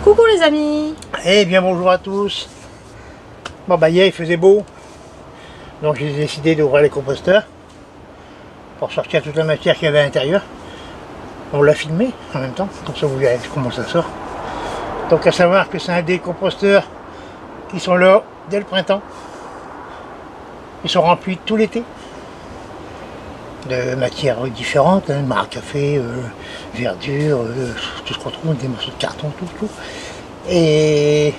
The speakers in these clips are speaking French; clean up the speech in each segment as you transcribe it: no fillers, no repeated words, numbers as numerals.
Coucou les amis. Eh bien bonjour à tous. Bon bah hier il faisait beau, donc j'ai décidé d'ouvrir les composteurs pour sortir toute la matière qu'il y avait à l'intérieur. On l'a filmé en même temps, comme ça vous verrez comment ça sort. Donc à savoir que c'est un des composteurs qui sont là dès le printemps. Ils sont remplis tout l'été de matières différentes, hein, marc à café, verdure, tout ce qu'on trouve, des morceaux de carton, tout. Et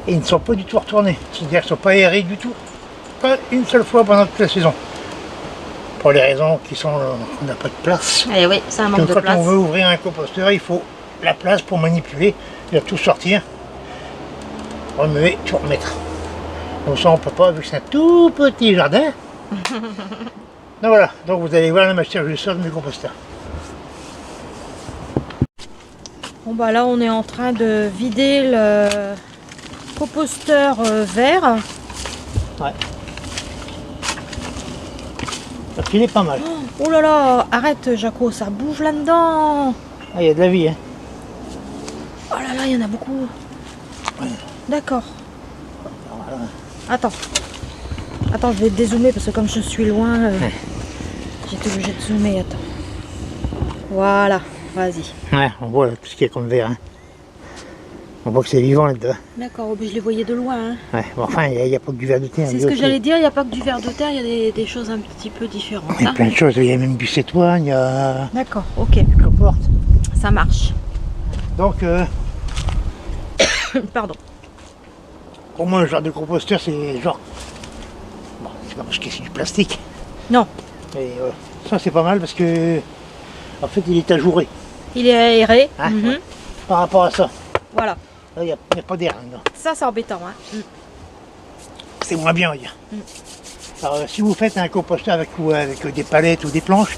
ils ne sont pas du tout retournés, c'est-à-dire qu'ils ne sont pas aérés du tout, pas une seule fois pendant toute la saison. Pour les raisons qui sont, on n'a pas de place. Eh oui, c'est un manque de Quand place. on veut ouvrir un composteur, il faut la place pour manipuler, il va tout sortir, remuer, tout remettre. Donc ça on peut pas, vu que c'est un tout petit jardin. Donc voilà, donc vous allez voir la matière que je sors de mes composteurs. Bon bah là on est en train de vider le composteur vert. Ouais. Donc il est pas mal. Oh là là, arrête Jaco, ça bouge là-dedans. Ah, il y a de la vie, hein. Oh là là, il y en a beaucoup. Ouais. D'accord. Voilà. Attends, je vais dézoomer parce que comme je suis loin, j'étais obligée de zoomer. Attends. Voilà, vas-y. Ouais, on voit tout ce qui est comme vert, hein. On voit que c'est vivant là-dedans. D'accord, oh, je les voyais de loin. Hein. Ouais, bon, enfin, il n'y a pas que du ver de terre. C'est ce que j'allais dire, il n'y a pas que du ver de terre, il y a des choses un petit peu différentes. Il y a Hein. plein de choses, il y a même du cétoine, il y a D'accord, ok, du comporte. ça marche. Donc, Pardon. pour moi, le genre de composteur, c'est genre... Bon, c'est pas parce que c'est du plastique. Non, Mais ça, c'est pas mal parce que, en fait, il est ajouré. il est aéré. Hein, Mhm. ouais. Par rapport à ça. Voilà, Là, il n'y a pas d'air dedans. ça c'est embêtant. Hein. C'est moins bien, on va dire. Alors, si vous faites un composteur avec des palettes ou des planches,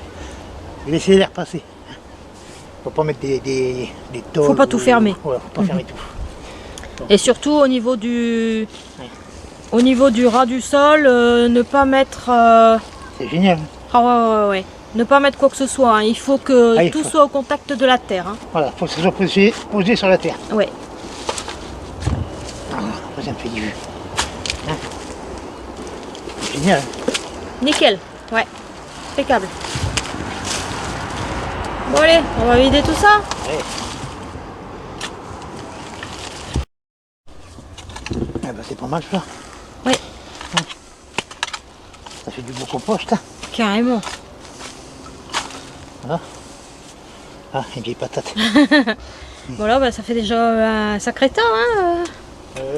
laissez l'air passer. Faut pas mettre des tôles. Faut pas tout fermer. Ouais, faut pas fermer tout. Et surtout au niveau du ras du sol, ne pas mettre C'est génial. ouais. Ne pas mettre quoi que ce soit. Hein. Il faut que Ah, il tout faut. soit au contact de la terre. Hein. Voilà, faut que ça soit posé sur la terre. Ouais. Ça me fait du jus. Hein, c'est génial. Nickel. Ouais. Impeccable. Bon allez, on va vider tout ça. Ouais. Ah bah, c'est pas mal ça. Oui. Ça fait du beau compost. Hein. Carrément. Voilà. Ah, une vieille patate. Voilà, bah, ça fait déjà un sacré temps. Hein.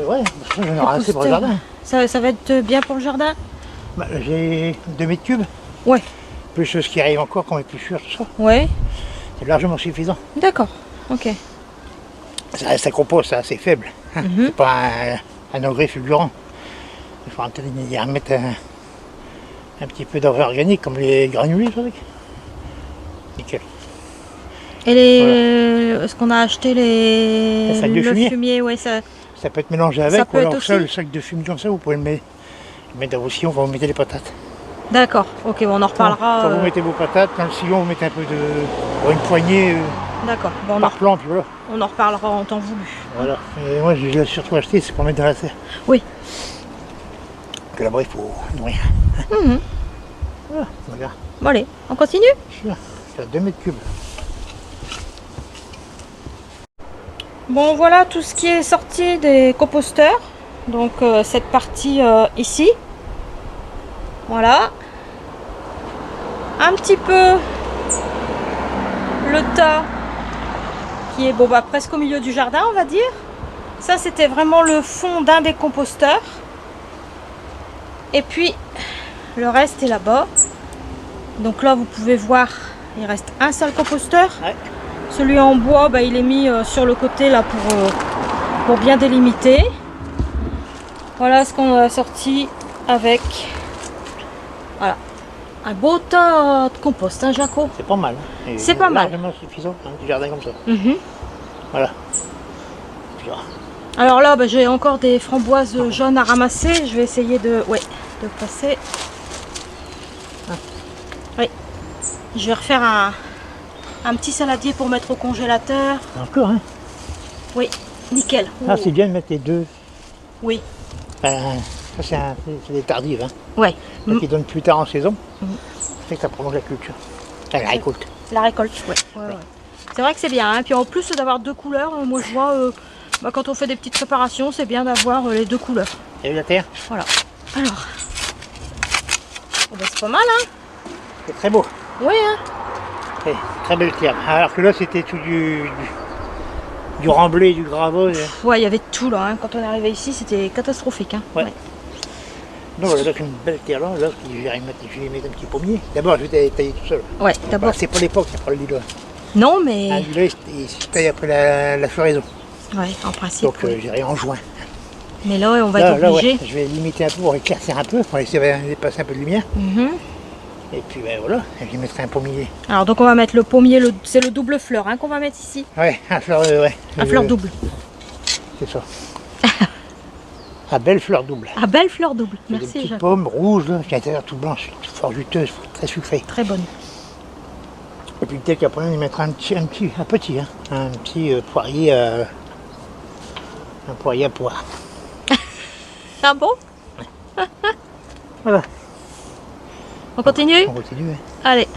Ouais, j'en aurai assez pour le jardin. Ça va être bien pour le jardin. Bah, j'ai 2 mètres cubes, Ouais. plus ce qui arrive encore quand on est plus sûr, tout ça. Ouais. C'est largement suffisant. D'accord. Ok. Ça reste un compost assez faible. Hein. Mhm. C'est pas un engrais fulgurant. Il faudra peut-être y remettre un petit peu d'engrais organique comme les granulés avec. Nickel. Et est-ce qu'on a acheté Le sac de le fumier. ouais, ça. Ça peut être mélangé Ça avec, peut ou alors être ça, aussi. le sac de fumier comme ça, vous pouvez le mettre dans vos sillons quand vous mettez les patates. D'accord. Ok, bon, on en reparlera. Quand vous mettez vos patates, dans le sillon, vous mettez un peu de... une poignée D'accord. Bon, par plan, puis voilà. on en reparlera en temps voulu. Voilà. Et moi, je l'ai surtout acheté, c'est pour mettre dans la terre. Oui. Que là-bas, il faut nourrir. Mhm. Voilà, regarde. Bon allez, on continue. C'est à 2 mètres cubes. Bon, voilà tout ce qui est sorti des composteurs. Donc cette partie ici. Voilà. Un petit peu le tas qui est bon bah presque au milieu du jardin, on va dire. Ça c'était vraiment le fond d'un des composteurs. Et puis le reste est là-bas. Donc là vous pouvez voir, il reste un seul composteur. Ouais. Celui en bois, bah, il est mis sur le côté là pour bien délimiter. Voilà ce qu'on a sorti avec voilà, un beau tas de compost, hein, Jaco. C'est pas mal. Hein. C'est pas mal. Largement suffisant, un petit jardin comme ça. Mhm. Voilà. Puis, Alors là, bah, j'ai encore des framboises jaunes à ramasser. Je vais essayer de passer. Oui. Je vais refaire un petit saladier pour mettre au congélateur. encore, hein. Oui, nickel. Ah, c'est bien de mettre les deux. Oui. Ça, c'est des tardives, hein. Ouais. Qui donnent plus tard en saison. Ça fait que ça prolonge la culture. La récolte. La récolte, ouais. C'est vrai que c'est bien, hein. Puis en plus d'avoir deux couleurs, moi je vois, quand on fait des petites préparations, c'est bien d'avoir les deux couleurs. Et la terre? Voilà. Alors, c'est pas mal, hein. C'est très beau. Oui, hein. Et très belle terre. Alors que là, c'était tout du remblai, du graveau. Ouais, il y avait tout là, hein. Quand on est arrivé ici, c'était catastrophique, hein. Ouais. Donc voilà, donc une belle terre là, je vais y mettre un petit pommier. D'abord, je vais tailler tout seul. Ouais, d'abord. C'est pas l'époque, il n'y a pas le lilas. Non, mais. Le lilas, il se taille après la floraison. Ouais, en principe. Donc oui. j'irai en juin. Mais là, on va être obligé. Ouais, je vais limiter un peu pour éclaircir un peu, pour laisser passer un peu de lumière. Et puis ben voilà, je mettrai un pommier. Alors donc on va mettre le pommier, c'est le double fleur, hein, qu'on va mettre ici. Ouais, à fleur, à fleur double. C'est ça. À belle fleur double. À belle fleur double. Merci. Des petites pommes rouges, là, qui à l'intérieur tout blanche, fort juteuse, très sucrée. Très bonne. Et puis peut-être qu'après on y mettra un petit poirier à poire. Ah bon? Ouais. Voilà. On continue? On continue. Ouais. Allez.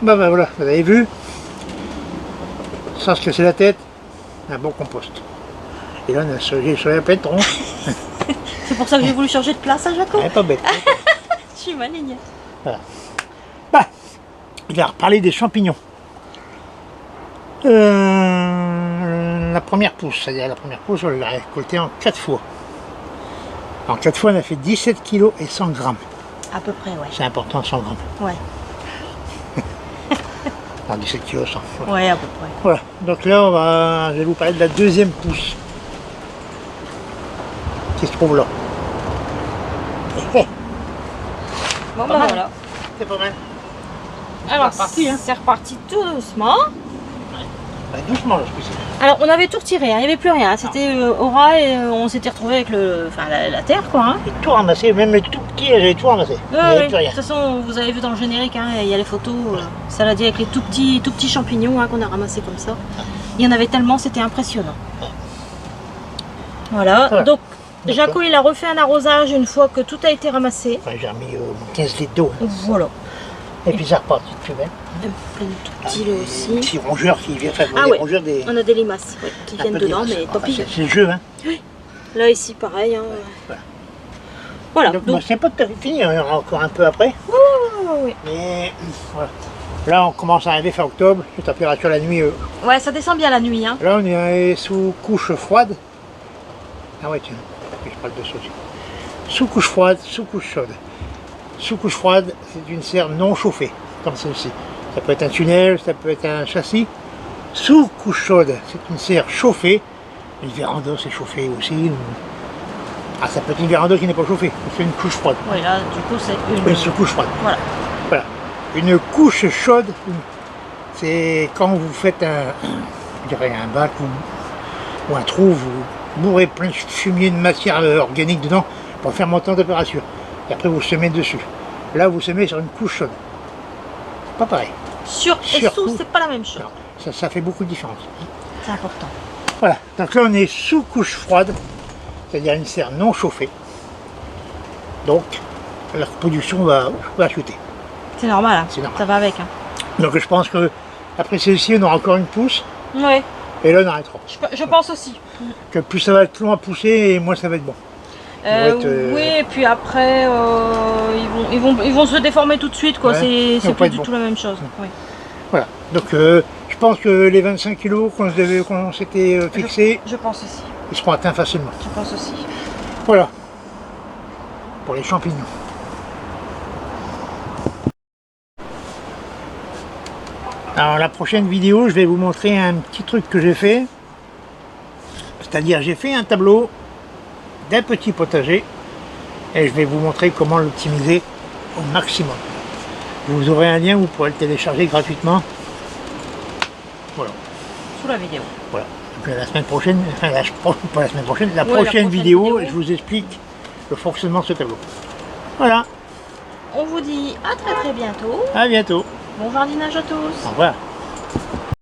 Bah voilà, vous avez vu, sans se casser la tête, un bon compost. Et là on a sur la pleine tronche. C'est pour ça que j'ai voulu changer de place, hein, Jaco? Ouais, pas bête. Je suis maligne. Voilà. Bah, je vais reparler des champignons. La première pousse, c'est-à-dire la première pousse, on l'a récoltée en 4 fois. En 4 fois, on a fait 17 kg et 100 grammes. À peu près, ouais. C'est important, 100 grammes. Ouais. Alors 17 kg 100. Voilà. Ouais, à peu près. Voilà. Donc là, je vais vous parler de la deuxième pousse. Qui se trouve là. Bon, bah voilà. C'est pas mal. Alors, hein. c'est reparti tout doucement. Bah, doucement, là, je peux. Alors, on avait tout retiré, hein. Il n'y avait plus rien. C'était au ras et on s'était retrouvé avec la terre, quoi. Hein. J'ai tout ramassé, même les tout petits, j'avais tout ramassé. Il n'y avait plus rien. De toute façon, vous avez vu dans le générique, hein, il y a les photos, ça l'a dit avec les tout petits champignons, hein, qu'on a ramassés comme ça. Il y en avait tellement, c'était impressionnant. Voilà. Donc, Jaco, il a refait un arrosage une fois que tout a été ramassé. Enfin, j'ai remis 15 litres d'eau. Hein. Voilà. Et puis ça repartit de plus belle. Plein de tout petits là aussi. Des petits rongeurs qui viennent faire Ah des ouais, rongeurs des... on a des limaces qui viennent dedans, mais tant pis. C'est le jeu, hein. Oui. Là ici, pareil. Hein. Voilà. Donc, c'est pas tout à fait fini, hein, encore un peu après. Oui. Mais voilà. Là, on commence à arriver fin octobre, la température la nuit. Ouais, ça descend bien la nuit. Hein. Là, on est sous couche froide. Ah ouais, tiens, je parle de ça aussi. Sous couche froide, sous couche chaude. Sous couche froide, c'est une serre non chauffée, comme celle-ci. Ça peut être un tunnel, ça peut être un châssis. Sous couche chaude, c'est une serre chauffée. Une véranda, c'est chauffé aussi. Ah, ça peut être une véranda qui n'est pas chauffée, c'est une couche froide. Oui, là, du coup, c'est une sous-couche froide. Voilà. Une couche chaude, c'est quand vous faites un bac ou un trou, vous bourrez plein de fumier, de matière organique dedans pour faire monter en température. Et après, vous semez dessus. Là, vous semez sur une couche chaude. C'est pas pareil. Sur et sous, c'est pas la même chose. Non, ça fait beaucoup de différence. C'est important. Voilà. Donc là, on est sous couche froide, c'est-à-dire une serre non chauffée. Donc, la production va chuter. C'est normal, hein. C'est normal. Ça va avec. Hein. Donc je pense que après celle-ci, on aura encore une pousse. Oui. Et là, on arrêtera. Je pense aussi. Que plus ça va être long à pousser, et moins ça va être bon. Oui, et puis après, ils vont se déformer tout de suite, quoi. Ouais, c'est plus du tout la même chose. Oui. Voilà. Donc je pense que les 25 kilos qu'on s'était fixés, je pense aussi. Ils seront atteints facilement. Je pense aussi. Voilà. Pour les champignons. Alors la prochaine vidéo, je vais vous montrer un petit truc que j'ai fait. C'est-à-dire j'ai fait un tableau d'un petit potager et je vais vous montrer comment l'optimiser au maximum. Vous aurez un lien, vous pourrez le télécharger gratuitement. Voilà. Sous la vidéo. Voilà. Donc, la semaine prochaine, enfin pas la semaine prochaine, la prochaine vidéo, je vous explique le fonctionnement de ce tableau. Voilà. On vous dit à très bientôt. À bientôt. Bon jardinage à tous. Au revoir.